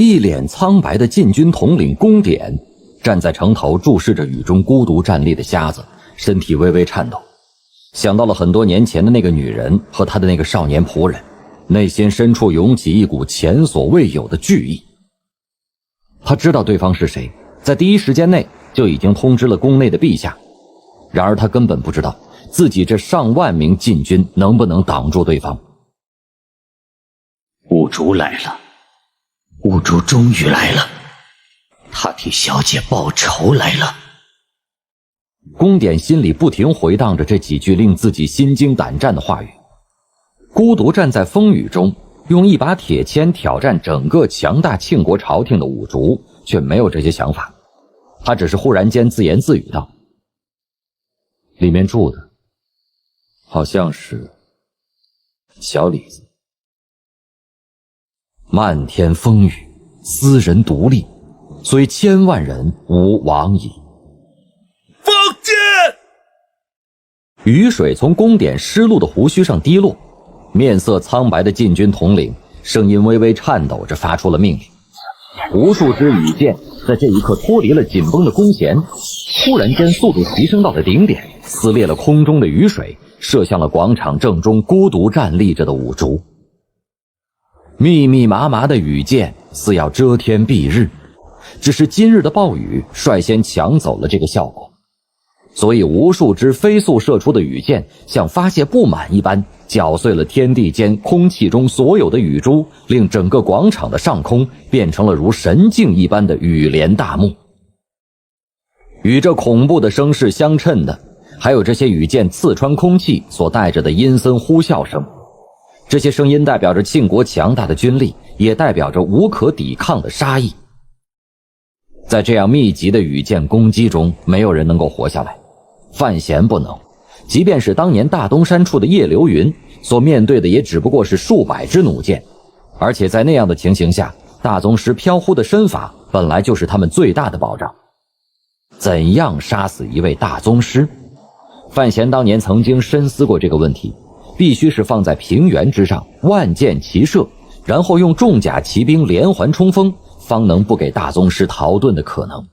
一脸苍白的禁军统领宫典站在城头，注视着雨中孤独站立的瞎子，身体微微颤抖。想到了很多年前的那个女人和她的那个少年仆人，内心深处涌起一股前所未有的惧意。他知道对方是谁，在第一时间内就已经通知了宫内的陛下，然而他根本不知道自己这上万名禁军能不能挡住对方。兀竹来了，兀竹终于来了，他替小姐报仇来了。宫典心里不停回荡着这几句令自己心惊胆战的话语。孤独站在风雨中，用一把铁签挑战整个强大庆国朝廷的兀竹却没有这些想法，他只是忽然间自言自语道：里面住的好像是小李子。漫天风雨，斯人独立，虽千万人吾往矣。放箭！雨水从宫典湿漉的胡须上滴落，面色苍白的禁军统领声音微微颤抖着发出了命令。无数支羽箭在这一刻脱离了紧绷的弓弦，突然间速度提升到了顶点，撕裂了空中的雨水，射向了广场正中孤独站立着的兀竹。密密麻麻的雨箭似要遮天蔽日，只是今日的暴雨率先抢走了这个效果，所以无数支飞速射出的雨箭像发泄不满一般，搅碎了天地间空气中所有的雨珠，令整个广场的上空变成了如神境一般的雨帘大幕。与这恐怖的声势相称的，还有这些雨箭刺穿空气所带着的阴森呼啸声。这些声音代表着庆国强大的军力，也代表着无可抵抗的杀意。在这样密集的雨箭攻击中，没有人能够活下来。范闲不能，即便是当年大东山处的叶流云所面对的也只不过是数百支弩箭，而且在那样的情形下，大宗师飘忽的身法本来就是他们最大的保障。怎样杀死一位大宗师？范闲当年曾经深思过这个问题，必须是放在平原之上，万箭齐射，然后用重甲骑兵连环冲锋，方能不给大宗师逃遁的可能。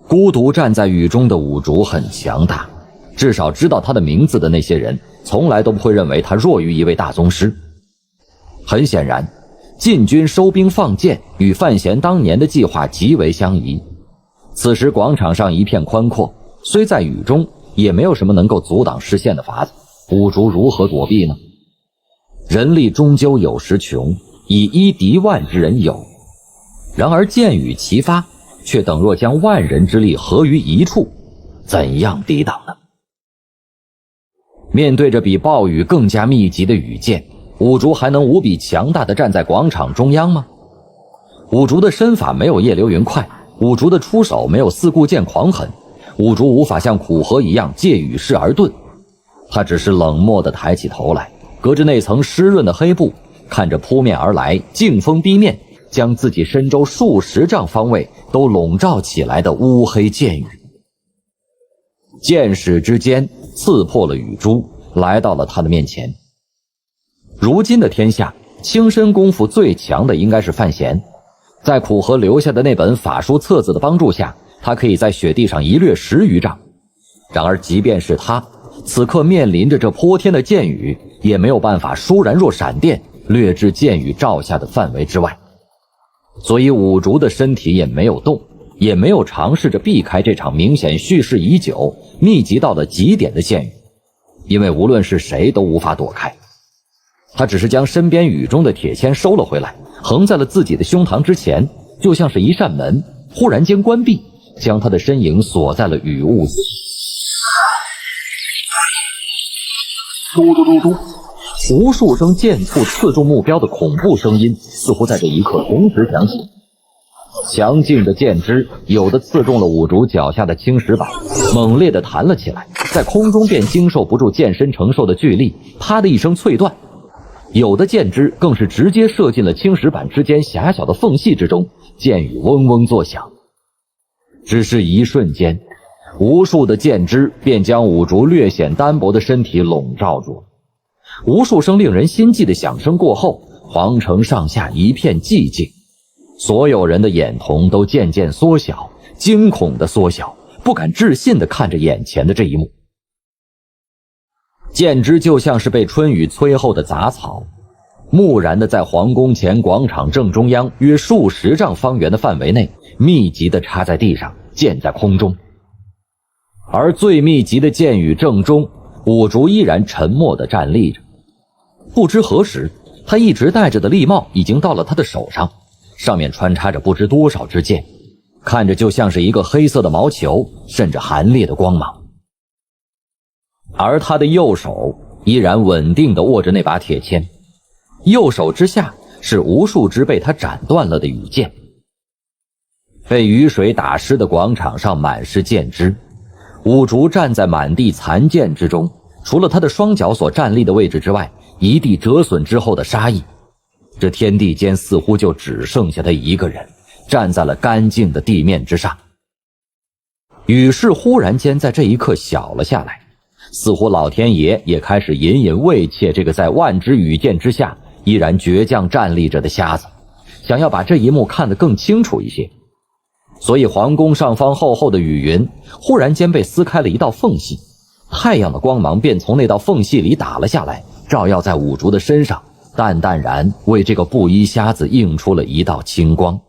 孤独站在雨中的兀竹很强大，至少知道他的名字的那些人从来都不会认为他弱于一位大宗师。很显然，禁军收兵放箭与范闲当年的计划极为相宜。此时广场上一片宽阔，虽在雨中，也没有什么能够阻挡视线的法子，兀竹如何躲避呢？人力终究有时穷，以一敌万之人有，然而箭雨齐发，却等若将万人之力合于一处，怎样抵挡呢？面对着比暴雨更加密集的雨箭，兀竹还能无比强大地站在广场中央吗？兀竹的身法没有叶流云快，兀竹的出手没有四顾剑狂狠，兀竹无法像苦荷一样借雨势而遁，他只是冷漠地抬起头来，隔着那层湿润的黑布，看着扑面而来，劲风逼面，将自己身周数十丈方位都笼罩起来的乌黑箭雨。箭矢之间刺破了雨珠，来到了他的面前。如今的天下，轻身功夫最强的应该是范闲，在苦荷留下的那本法书册子的帮助下，他可以在雪地上一掠10余丈。然而即便是他此刻面临着这泼天的箭雨，也没有办法倏然若闪电掠至箭雨照下的范围之外。所以兀竹的身体也没有动，也没有尝试着避开这场明显蓄势已久、密集到了极点的箭雨，因为无论是谁都无法躲开。他只是将身边雨中的铁签收了回来，横在了自己的胸膛之前，就像是一扇门忽然间关闭，将他的身影锁在了雨雾里。嘟嘟嘟嘟，无数声箭簇刺中目标的恐怖声音似乎在这一刻同时响起。强劲的箭枝有的刺中了兀竹脚下的青石板，猛烈地弹了起来，在空中便经受不住剑身承受的巨力，啪的一声脆断。有的箭枝更是直接射进了青石板之间狭小的缝隙之中，箭雨嗡嗡作响。只是一瞬间，无数的箭枝便将兀竹略显单薄的身体笼罩住。无数声令人心悸的响声过后，皇城上下一片寂静，所有人的眼瞳都渐渐缩小，惊恐的缩小，不敢置信地看着眼前的这一幕。剑枝就像是被春雨摧后的杂草，木然地在皇宫前广场正中央约数十丈方圆的范围内密集地插在地上，建在空中。而最密集的箭雨正中，五竹依然沉默地站立着。不知何时，他一直戴着的笠帽已经到了他的手上，上面穿插着不知多少支箭，看着就像是一个黑色的毛球，渗着寒冽的光芒。而他的右手依然稳定地握着那把铁签，右手之下是无数支被他斩断了的羽箭。被雨水打湿的广场上满是箭枝，五竹站在满地残箭之中，除了他的双脚所站立的位置之外，一地折损之后的沙砾。这天地间似乎就只剩下他一个人，站在了干净的地面之上。雨势忽然间在这一刻小了下来，似乎老天爷也开始隐隐畏怯这个在万支羽箭之下依然倔强站立着的瞎子，想要把这一幕看得更清楚一些。所以皇宫上方厚厚的雨云忽然间被撕开了一道缝隙，太阳的光芒便从那道缝隙里打了下来，照耀在五竹的身上，淡淡然为这个布衣瞎子映出了一道清光。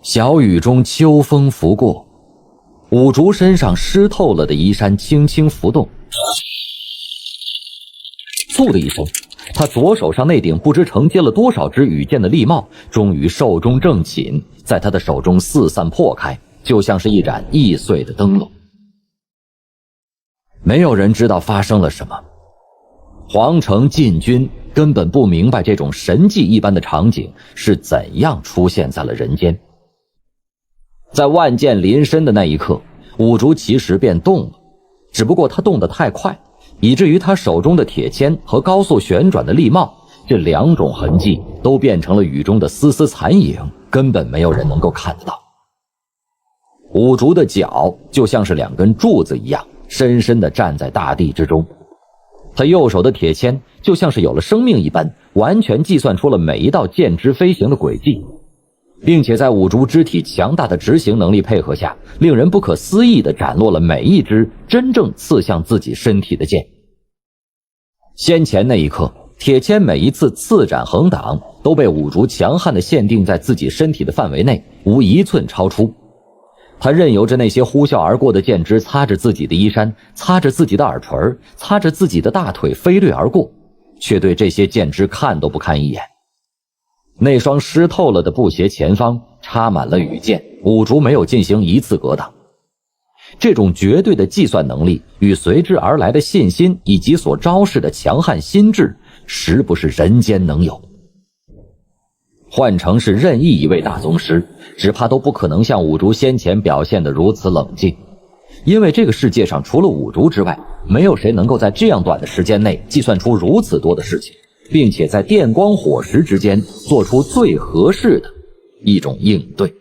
小雨中秋风拂过，五竹身上湿透了的衣衫轻轻浮动，嗖的一声，他左手上那顶不知承接了多少支羽箭的笠帽终于寿终正寝，在他的手中四散破开，就像是一盏易碎的灯笼。没有人知道发生了什么，皇城禁军根本不明白这种神迹一般的场景是怎样出现在了人间。在万箭临身的那一刻，五竹其实便动了，只不过他动得太快，以至于他手中的铁签和高速旋转的笠帽，这两种痕迹都变成了雨中的丝丝残影，根本没有人能够看得到。五竹的脚就像是两根柱子一样，深深地站在大地之中。他右手的铁签就像是有了生命一般，完全计算出了每一道箭枝飞行的轨迹，并且在五竹肢体强大的执行能力配合下，令人不可思议地斩落了每一支真正刺向自己身体的箭。先前那一刻，铁签每一次刺斩横挡都被五竹强悍地限定在自己身体的范围内，无一寸超出。他任由着那些呼啸而过的箭枝擦着自己的衣衫，擦着自己的耳垂，擦着自己的大腿飞掠而过，却对这些箭枝看都不看一眼。那双湿透了的布鞋前方插满了羽箭，五竹没有进行一次格挡。这种绝对的计算能力与随之而来的信心以及所昭示的强悍心智，实不是人间能有。换成是任意一位大宗师，只怕都不可能像五竹先前表现得如此冷静，因为这个世界上除了五竹之外，没有谁能够在这样短的时间内计算出如此多的事情，并且在电光火石之间做出最合适的一种应对。